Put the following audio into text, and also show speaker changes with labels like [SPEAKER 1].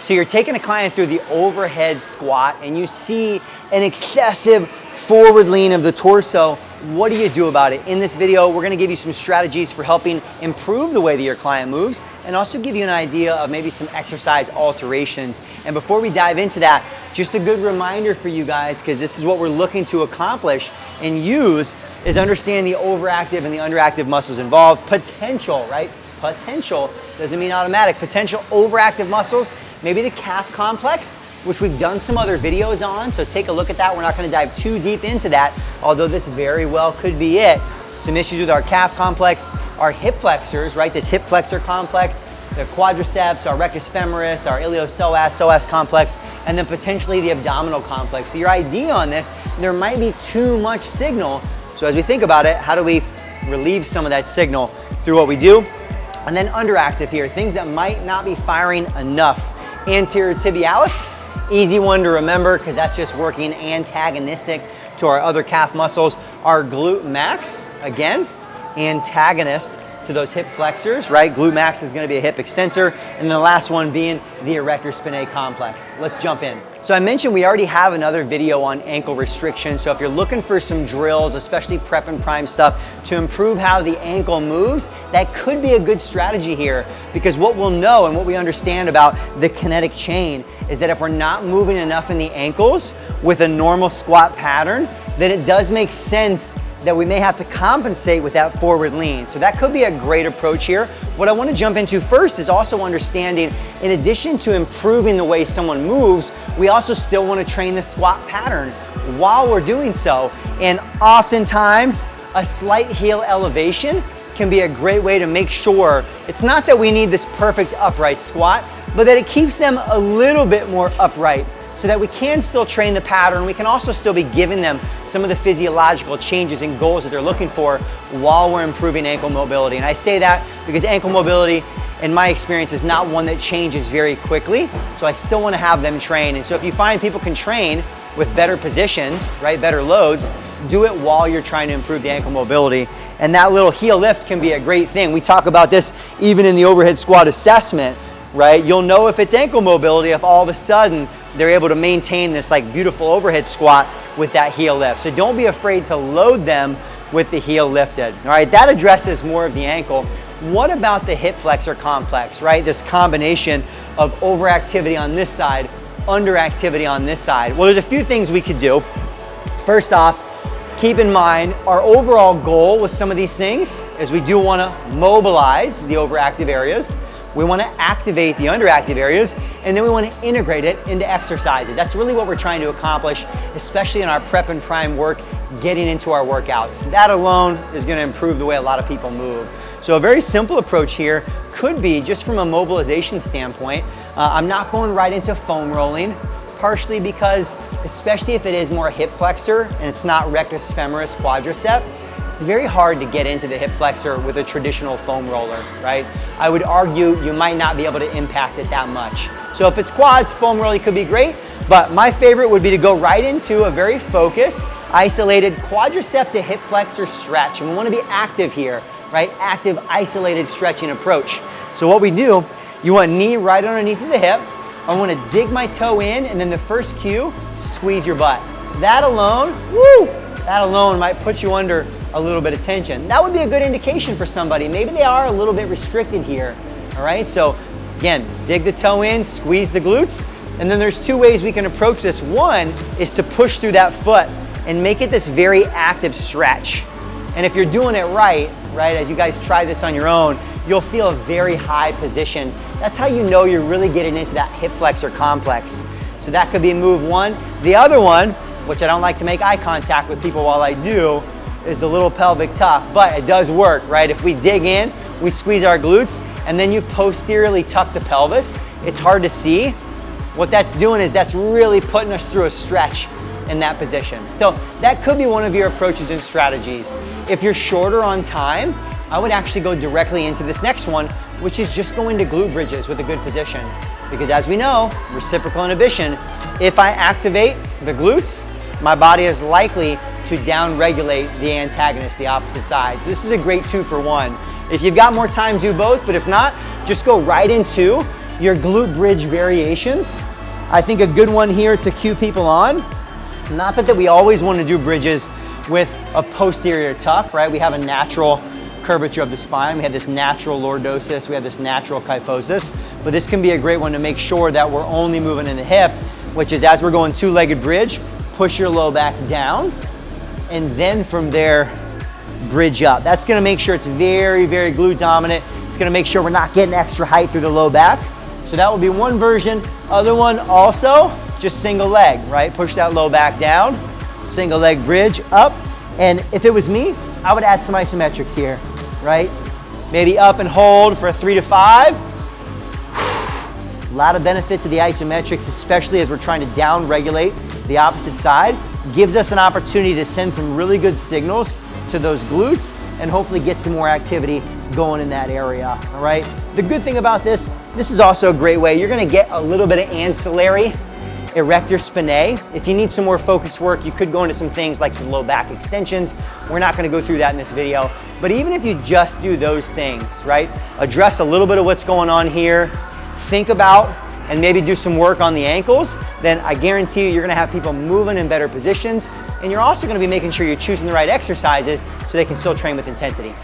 [SPEAKER 1] So you're taking a client through the overhead squat and you see an excessive forward lean of the torso. What do you do about it? In this video, we're gonna give you some strategies for helping improve the way that your client moves and also give you an idea of maybe some exercise alterations. And before we dive into that, just a good reminder for you guys, because this is what we're looking to accomplish and use, is understanding the overactive and the underactive muscles involved. Potential, right? Potential doesn't mean automatic. Potential overactive muscles, maybe the calf complex, which we've done some other videos on, so take a look at that. We're not gonna dive too deep into that, although this very well could be it. Some issues with our calf complex, our hip flexors, right? This hip flexor complex, the quadriceps, our rectus femoris, our iliopsoas complex, and then potentially the abdominal complex. So your idea on this, there might be too much signal. So as we think about it, how do we relieve some of that signal through what we do? And then underactive here, things that might not be firing enough. Anterior tibialis, easy one to remember because that's just working antagonistic to our other calf muscles. Our glute max, again, antagonist to those hip flexors, right? Glute max is gonna be a hip extensor. And the last one being the erector spinae complex. Let's jump in. So I mentioned we already have another video on ankle restriction. So if you're looking for some drills, especially prep and prime stuff, to improve how the ankle moves, that could be a good strategy here, because what we'll know and what we understand about the kinetic chain is that if we're not moving enough in the ankles with a normal squat pattern, then it does make sense that we may have to compensate with that forward lean. So that could be a great approach here. What I want to jump into first is also understanding, in addition to improving the way someone moves, we also still want to train the squat pattern while we're doing so. And oftentimes, a slight heel elevation can be a great way to make sure it's not that we need this perfect upright squat, but that it keeps them a little bit more upright, so that we can still train the pattern. We can also still be giving them some of the physiological changes and goals that they're looking for while we're improving ankle mobility. And I say that because ankle mobility, in my experience, is not one that changes very quickly. So I still want to have them train. And so if you find people can train with better positions, right, better loads, do it while you're trying to improve the ankle mobility. And that little heel lift can be a great thing. We talk about this even in the overhead squat assessment, right? You'll know if it's ankle mobility if all of a sudden they're able to maintain this like beautiful overhead squat with that heel lift. So don't be afraid to load them with the heel lifted. All right, that addresses more of the ankle. What about the hip flexor complex, right? This combination of overactivity on this side, underactivity on this side. Well, there's a few things we could do. First off, keep in mind our overall goal with some of these things is we do want to mobilize the overactive areas. We want to activate the underactive areas, and then we want to integrate it into exercises. That's really what we're trying to accomplish, especially in our prep and prime work, getting into our workouts. That alone is going to improve the way a lot of people move. So a very simple approach here could be, just from a mobilization standpoint, I'm not going right into foam rolling, partially because, especially if it is more hip flexor and it's not rectus femoris quadricep, it's very hard to get into the hip flexor with a traditional foam roller, right? I would argue you might not be able to impact it that much. So if it's quads, foam rolling could be great, but my favorite would be to go right into a very focused, isolated quadricep to hip flexor stretch. And we want to be active here, right? Active, isolated stretching approach. So what we do, you want knee right underneath of the hip. I want to dig my toe in, and then the first cue, squeeze your butt. That alone, woo! That alone might put you under a little bit of tension. That would be a good indication for somebody. Maybe they are a little bit restricted here, all right? So again, dig the toe in, squeeze the glutes, and then there's two ways we can approach this. One is to push through that foot and make it this very active stretch. And if you're doing it right, as you guys try this on your own, you'll feel a very high position. That's how you know you're really getting into that hip flexor complex. So that could be move one. The other one, which I don't like to make eye contact with people while I do, is the little pelvic tuck, but it does work, right? If we dig in, we squeeze our glutes, and then you posteriorly tuck the pelvis, it's hard to see. What that's doing is that's really putting us through a stretch in that position. So that could be one of your approaches and strategies. If you're shorter on time, I would actually go directly into this next one, which is just going to glute bridges with a good position. Because as we know, reciprocal inhibition, if I activate the glutes, my body is likely to down-regulate the antagonist, the opposite side. So this is a great 2-for-1. If you've got more time, do both, but if not, just go right into your glute bridge variations. I think a good one here to cue people on, not that we always want to do bridges with a posterior tuck, right? We have a natural curvature of the spine. We have this natural lordosis. We have this natural kyphosis. But this can be a great one to make sure that we're only moving in the hip, which is as we're going two-legged bridge, push your low back down, and then from there, bridge up. That's gonna make sure it's very, very glute dominant. It's gonna make sure we're not getting extra height through the low back. So that will be one version. Other one also, just single leg, right? Push that low back down, single leg bridge up. And if it was me, I would add some isometrics here, right? Maybe up and hold for 3 to 5. A lot of benefit to the isometrics, especially as we're trying to down regulate the opposite side. Gives us an opportunity to send some really good signals to those glutes and hopefully get some more activity going in that area, all right? The good thing about this is also a great way. You're gonna get a little bit of ancillary erector spinae. If you need some more focused work, you could go into some things like some low back extensions. We're not gonna go through that in this video, but even if you just do those things, right? Address a little bit of what's going on here, think about and maybe do some work on the ankles, then I guarantee you, you're gonna have people moving in better positions, and you're also gonna be making sure you're choosing the right exercises so they can still train with intensity.